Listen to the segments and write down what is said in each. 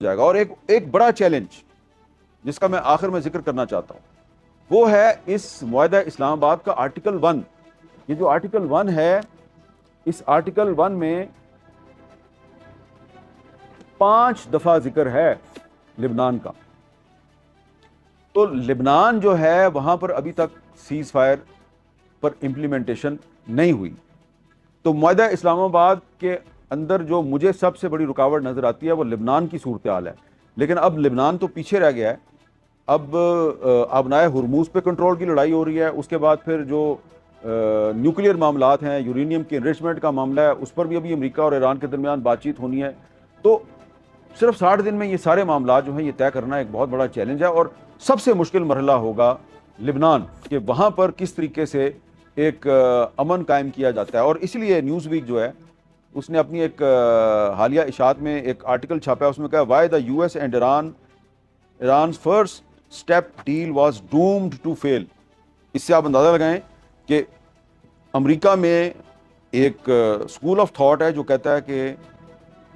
جائے گا۔ اور ایک بڑا چیلنج جس کا میں آخر میں ذکر کرنا چاہتا ہوں وہ ہے اس معاہدہ اسلام آباد کا آرٹیکل 1۔ یہ جو آرٹیکل 1 ہے، اس آرٹیکل 1 میں 5 دفعہ ذکر ہے لبنان کا۔ تو لبنان جو ہے وہاں پر ابھی تک سیز فائر پر امپلیمنٹیشن نہیں ہوئی۔ تو معاہدہ اسلام آباد کے اندر جو مجھے سب سے بڑی رکاوٹ نظر آتی ہے وہ لبنان کی صورتحال ہے۔ لیکن اب لبنان تو پیچھے رہ گیا ہے، اب آبنائے ہرموز پہ کنٹرول کی لڑائی ہو رہی ہے، اس کے بعد پھر جو نیوکلیئر معاملات ہیں، یورینیم کے انریچمنٹ کا معاملہ ہے، اس پر بھی ابھی امریکہ اور ایران کے درمیان بات چیت ہونی ہے۔ تو صرف 60 دن میں یہ سارے معاملات جو ہیں یہ طے کرنا ایک بہت بڑا چیلنج ہے، اور سب سے مشکل مرحلہ ہوگا لبنان کہ وہاں پر کس طریقے سے ایک امن قائم کیا جاتا ہے۔ اور اس لیے نیوز ویک جو ہے اس نے اپنی ایک حالیہ اشاعت میں ایک آرٹیکل چھاپا ہے، اس میں کہا why the U S and Iran's first step deal was doomed to fail۔ اس سے آپ اندازہ لگائیں کہ امریکہ میں ایک اسکول آف تھاٹ ہے جو کہتا ہے کہ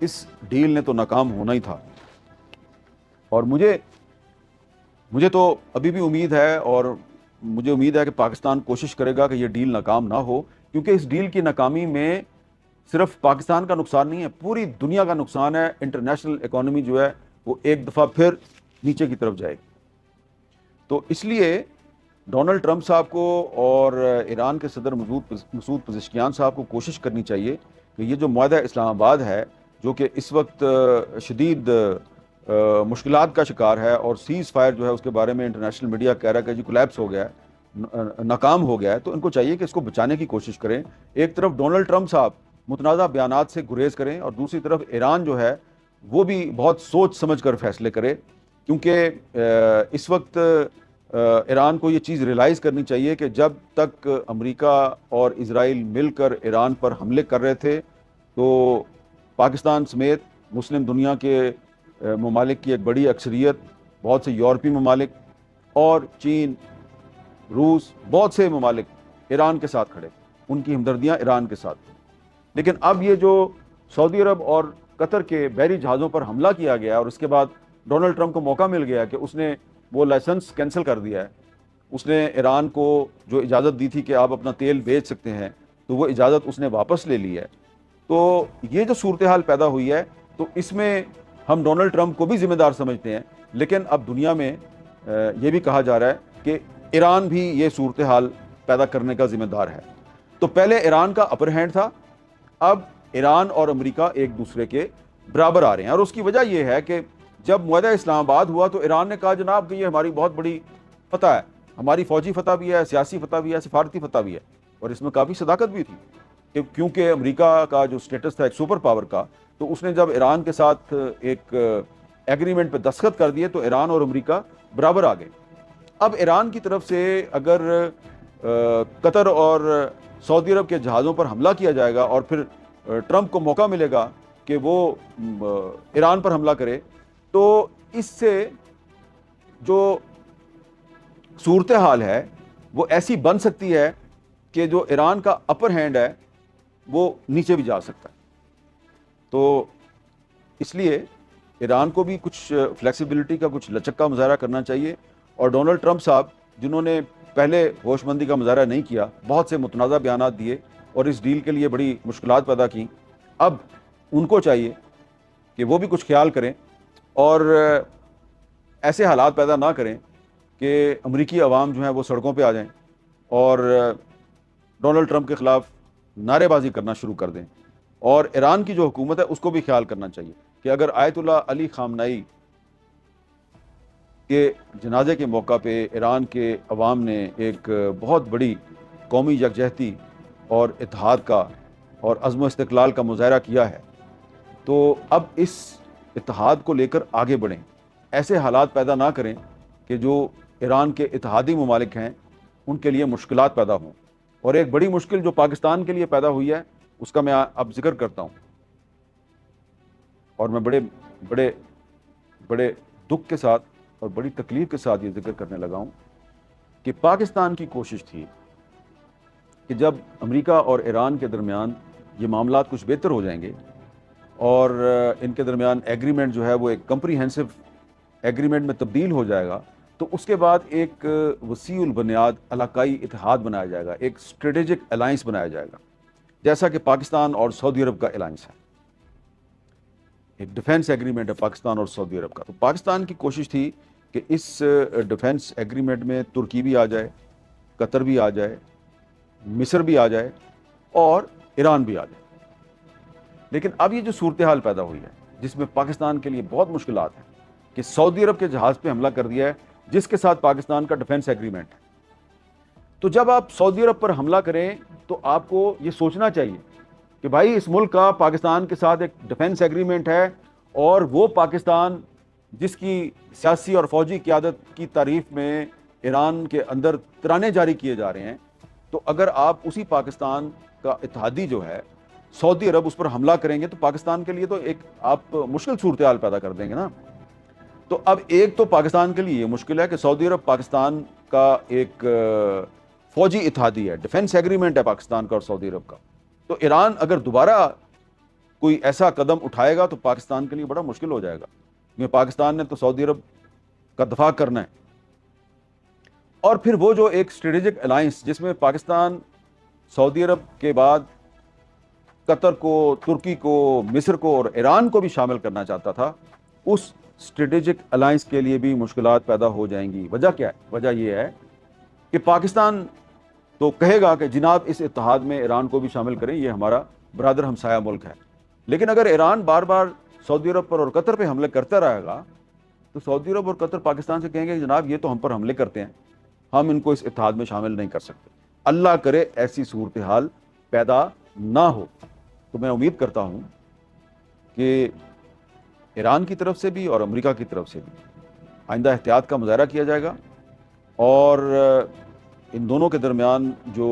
اس ڈیل نے تو ناکام ہونا ہی تھا۔ اور مجھے تو ابھی بھی امید ہے، اور مجھے امید ہے کہ پاکستان کوشش کرے گا کہ یہ ڈیل ناکام نہ ہو، کیونکہ اس ڈیل کی ناکامی میں صرف پاکستان کا نقصان نہیں ہے، پوری دنیا کا نقصان ہے۔ انٹرنیشنل اکانومی جو ہے وہ ایک دفعہ پھر نیچے کی طرف جائے گی۔ تو اس لیے ڈونلڈ ٹرمپ صاحب کو اور ایران کے صدر مسعود پزشکیان صاحب کو کوشش کرنی چاہیے کہ یہ جو معاہدہ اسلام آباد ہے، جو کہ اس وقت شدید مشکلات کا شکار ہے، اور سیز فائر جو ہے اس کے بارے میں انٹرنیشنل میڈیا کہہ رہا ہے کہ جی کولیپس ہو گیا ہے، ناکام ہو گیا ہے، تو ان کو چاہیے کہ اس کو بچانے کی کوشش کریں۔ ایک طرف ڈونلڈ ٹرمپ صاحب متنازع بیانات سے گریز کریں، اور دوسری طرف ایران جو ہے وہ بھی بہت سوچ سمجھ کر فیصلے کرے، کیونکہ اس وقت ایران کو یہ چیز ریلائز کرنی چاہیے کہ جب تک امریکہ اور اسرائیل مل کر ایران پر حملے کر رہے تھے تو پاکستان سمیت مسلم دنیا کے ممالک کی ایک بڑی اکثریت، بہت سے یورپی ممالک اور چین، روس، بہت سے ممالک ایران کے ساتھ کھڑے، ان کی ہمدردیاں ایران کے ساتھ۔ لیکن اب یہ جو سعودی عرب اور قطر کے بحری جہازوں پر حملہ کیا گیا، اور اس کے بعد ڈونلڈ ٹرمپ کو موقع مل گیا کہ اس نے وہ لائسنس کینسل کر دیا ہے، اس نے ایران کو جو اجازت دی تھی کہ آپ اپنا تیل بیچ سکتے ہیں، تو وہ اجازت اس نے واپس لے لی ہے۔ تو یہ جو صورتحال پیدا ہوئی ہے، تو اس میں ہم ڈونلڈ ٹرمپ کو بھی ذمہ دار سمجھتے ہیں، لیکن اب دنیا میں یہ بھی کہا جا رہا ہے کہ ایران بھی یہ صورتحال پیدا کرنے کا ذمہ دار ہے۔ تو پہلے ایران کا اپر ہینڈ تھا، اب ایران اور امریکہ ایک دوسرے کے برابر آ رہے ہیں، اور اس کی وجہ یہ ہے کہ جب معاہدہ اسلام آباد ہوا تو ایران نے کہا جناب کہ یہ ہماری بہت بڑی فتح ہے، ہماری فوجی فتح بھی ہے، سیاسی فتح بھی ہے، سفارتی فتح بھی ہے، اور اس میں کافی صداقت بھی تھی کہ کیونکہ امریکہ کا جو سٹیٹس تھا ایک سپر پاور کا، تو اس نے جب ایران کے ساتھ ایک ایگریمنٹ پہ دستخط کر دیے تو ایران اور امریکہ برابر آ گئے۔ اب ایران کی طرف سے اگر قطر اور سعودی عرب کے جہازوں پر حملہ کیا جائے گا، اور پھر ٹرمپ کو موقع ملے گا کہ وہ ایران پر حملہ کرے، تو اس سے جو صورتحال ہے وہ ایسی بن سکتی ہے کہ جو ایران کا اپر ہینڈ ہے وہ نیچے بھی جا سکتا ہے۔ تو اس لیے ایران کو بھی کچھ فلیکسیبلٹی کا، کچھ لچک کا مظاہرہ کرنا چاہیے، اور ڈونلڈ ٹرمپ صاحب جنہوں نے پہلے ہوش مندی کا مظاہرہ نہیں کیا، بہت سے متنازع بیانات دیے اور اس ڈیل کے لیے بڑی مشکلات پیدا کی، اب ان کو چاہیے کہ وہ بھی کچھ خیال کریں اور ایسے حالات پیدا نہ کریں کہ امریکی عوام جو ہیں وہ سڑکوں پہ آ جائیں اور ڈونلڈ ٹرمپ کے خلاف نعرے بازی کرنا شروع کر دیں۔ اور ایران کی جو حکومت ہے اس کو بھی خیال کرنا چاہیے کہ اگر آیت اللہ علی خامنائی کے جنازے کے موقع پہ ایران کے عوام نے ایک بہت بڑی قومی یکجہتی اور اتحاد کا اور عزم و استقلال کا مظاہرہ کیا ہے، تو اب اس اتحاد کو لے کر آگے بڑھیں، ایسے حالات پیدا نہ کریں کہ جو ایران کے اتحادی ممالک ہیں ان کے لیے مشکلات پیدا ہوں۔ اور ایک بڑی مشکل جو پاکستان کے لیے پیدا ہوئی ہے اس کا میں اب ذکر کرتا ہوں، اور میں بڑے دکھ کے ساتھ اور بڑی تکلیف کے ساتھ یہ ذکر کرنے لگا ہوں کہ پاکستان کی کوشش تھی کہ جب امریکہ اور ایران کے درمیان یہ معاملات کچھ بہتر ہو جائیں گے اور ان کے درمیان ایگریمنٹ جو ہے وہ ایک کمپریہنسو ایگریمنٹ میں تبدیل ہو جائے گا، تو اس کے بعد ایک وسیع البنیاد علاقائی اتحاد بنایا جائے گا، ایک اسٹریٹجک الائنس بنایا جائے گا، جیسا کہ پاکستان اور سعودی عرب کا الائنس ہے، ایک ڈیفنس ایگریمنٹ ہے پاکستان اور سعودی عرب کا۔ تو پاکستان کی کوشش تھی کہ اس ڈیفنس ایگریمنٹ میں ترکی بھی آ جائے، قطر بھی آ جائے، مصر بھی آ جائے اور ایران بھی آ جائے۔ لیکن اب یہ جو صورتحال پیدا ہوئی ہے جس میں پاکستان کے لیے بہت مشکلات ہیں کہ سعودی عرب کے جہاز پہ حملہ کر دیا ہے جس کے ساتھ پاکستان کا ڈیفنس ایگریمنٹ ہے۔ تو جب آپ سعودی عرب پر حملہ کریں تو آپ کو یہ سوچنا چاہیے کہ بھائی اس ملک کا پاکستان کے ساتھ ایک ڈیفنس ایگریمنٹ ہے، اور وہ پاکستان جس کی سیاسی اور فوجی قیادت کی تعریف میں ایران کے اندر ترانے جاری کیے جا رہے ہیں، تو اگر آپ اسی پاکستان کا اتحادی جو ہے سعودی عرب اس پر حملہ کریں گے تو پاکستان کے لیے تو ایک آپ مشکل صورتحال پیدا کر دیں گے نا۔ تو اب ایک تو پاکستان کے لیے یہ مشکل ہے کہ سعودی عرب پاکستان کا ایک فوجی اتحادی ہے، ڈیفنس ایگریمنٹ ہے پاکستان کا اور سعودی عرب کا، تو ایران اگر دوبارہ کوئی ایسا قدم اٹھائے گا تو پاکستان کے لیے بڑا مشکل ہو جائے گا، کیونکہ پاکستان نے تو سعودی عرب کا دفاع کرنا ہے۔ اور پھر وہ جو ایک اسٹریٹجک الائنس جس میں پاکستان سعودی عرب کے بعد قطر کو، ترکی کو، مصر کو اور ایران کو بھی شامل کرنا چاہتا تھا، اس اسٹریٹجک الائنس کے لیے بھی مشکلات پیدا ہو جائیں گی۔ وجہ کیا ہے؟ وجہ یہ ہے کہ پاکستان تو کہے گا کہ جناب اس اتحاد میں ایران کو بھی شامل کریں، یہ ہمارا برادر ہمسایہ ملک ہے، لیکن اگر ایران بار بار سعودی عرب پر اور قطر پہ حملے کرتا رہے گا تو سعودی عرب اور قطر پاکستان سے کہیں گے کہ جناب یہ تو ہم پر حملے کرتے ہیں، ہم ان کو اس اتحاد میں شامل نہیں کر سکتے۔ اللہ کرے ایسی صورتحال پیدا نہ ہو۔ تو میں امید کرتا ہوں کہ ایران کی طرف سے بھی اور امریکہ کی طرف سے بھی آئندہ احتیاط کا مظاہرہ کیا جائے گا، اور ان دونوں کے درمیان جو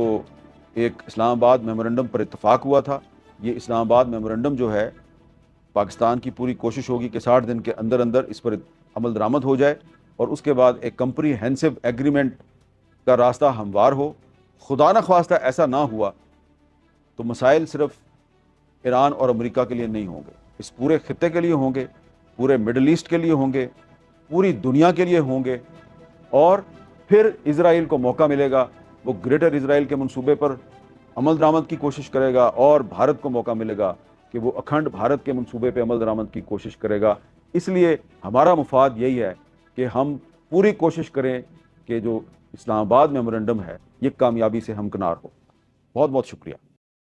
ایک اسلام آباد میمورنڈم پر اتفاق ہوا تھا، یہ اسلام آباد میمورنڈم جو ہے پاکستان کی پوری کوشش ہوگی کہ 60 دن کے اندر اندر اس پر عمل درآمد ہو جائے، اور اس کے بعد ایک کمپریہنسو ایگریمنٹ کا راستہ ہموار ہو۔ خدا نہ خواستہ ایسا نہ ہوا تو مسائل صرف ایران اور امریکہ کے لیے نہیں ہوں گے، اس پورے خطے کے لیے ہوں گے، پورے مڈل ایسٹ کے لیے ہوں گے، پوری دنیا کے لیے ہوں گے، اور پھر اسرائیل کو موقع ملے گا، وہ گریٹر اسرائیل کے منصوبے پر عمل درآمد کی کوشش کرے گا، اور بھارت کو موقع ملے گا کہ وہ اکھنڈ بھارت کے منصوبے پہ عمل درآمد کی کوشش کرے گا۔ اس لیے ہمارا مفاد یہی ہے کہ ہم پوری کوشش کریں کہ جو اسلام آباد میمورنڈم ہے یہ کامیابی سے ہمکنار ہو۔ بہت بہت شکریہ۔